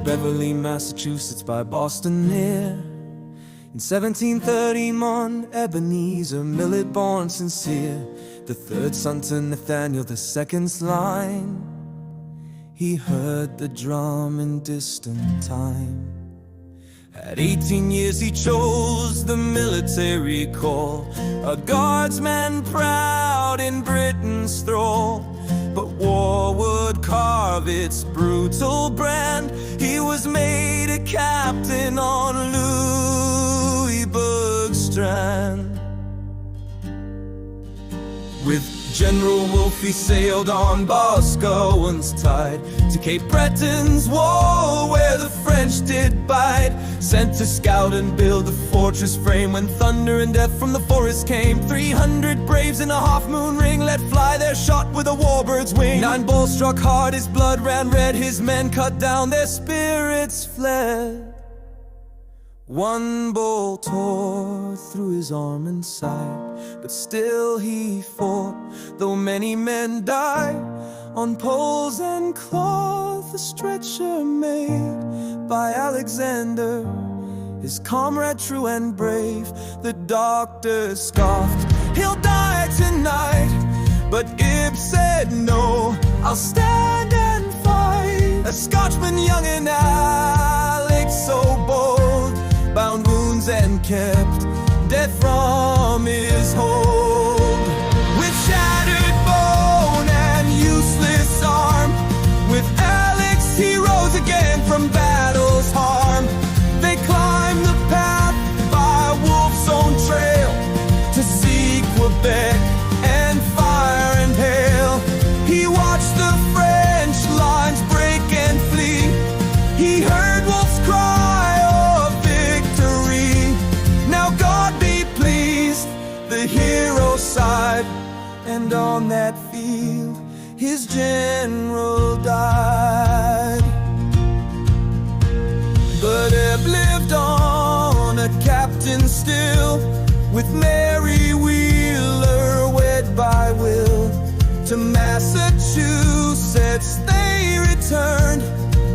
Beverly, Massachusetts, by Boston near. In 1731, Ebenezer, Millet born sincere, the third son to Nathaniel, the second's line. He heard the drum in distant time. At 18 years he chose the military corps, a guardsman proud in Britain's thrall. But war would carve its brutal brand. He was made a captain on Louisburg strand. With General Wolfe he sailed on Boscawen's tide to Cape Breton's wall, where the French did bide. Sent to scout and build the fortress frame when thunder and death from the forest came. 300 braves in a half-moon ring let fly their shot with a warbird's wing. 9 balls struck hard, his blood ran red, his men cut down, their spirits fled. 1 bolt tore through his arm and side, but still he fought, though many men died. On poles and cloth a stretcher made by Alexander, his comrade true and brave. The doctor scoffed, "He'll die tonight," but Ib said, "No, I'll stand and fight." A Scotchman young and Alex so bold, bound wounds and kept death from his hold. With shattered bone and useless arm, with Alex he rose again from battle's harm. They climbed the path by Wolfe's own trail to see Quebec and fire and hail. He watched the French lines break and flee. He heard Wolfe's cry of victory. Now God be pleased, the hero sighed, and on that field his general died. But Eb lived on, a captain still, with Mary Wheeler wed by will. To Massachusetts they returned,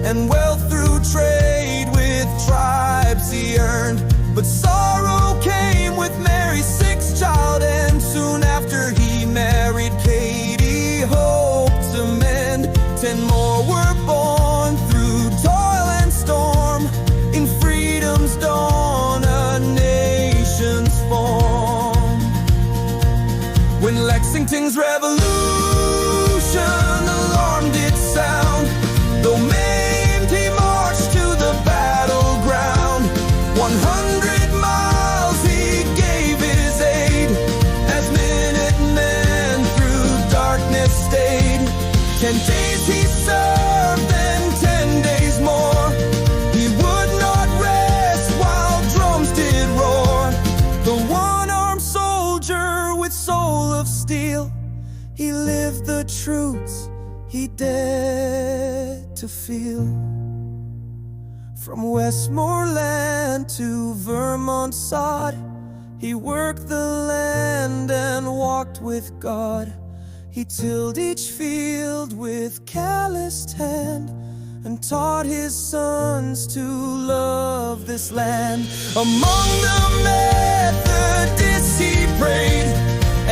and wealth through trade with tribes he earned. But sorrow came with Mary's 6th child, and soon after he married Katy, hope to mend. 10 more were born through toil and storm. In freedom's dawn a nation's formed. When Lexington's revolution alarm did sound, though maimed he marched to the battleground. 100 miles he gave his aid, as Minutemen through darkness stayed. 10 days he served, then 10 days more. He would not rest while drums did roar. The one-armed soldier with soul of steel, he lived the truths he dared to feel. From Westmoreland to Vermont sod, he worked the land and walked with God. He tilled each field with calloused hand, and taught his sons to love this land. Among the Methodists he prayed,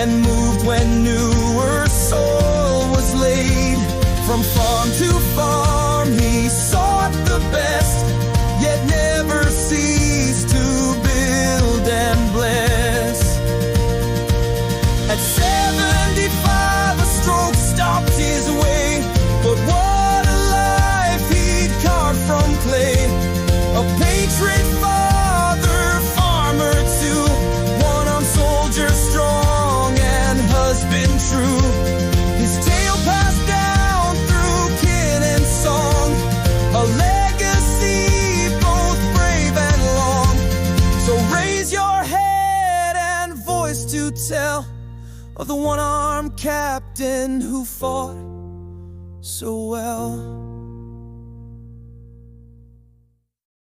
and moved when newer soil was laid. From farm to farm he sought the best, yet never ceased to build and bless. At 75 a stroke stopped his way, but what a life he'd carved from clay. A patriot father, farmer too, one-armed soldier strong and husband true. His tale passed down through kin and song, a legacy both brave and long. So raise your head and voice to tell of the one-armed captain who fought so well.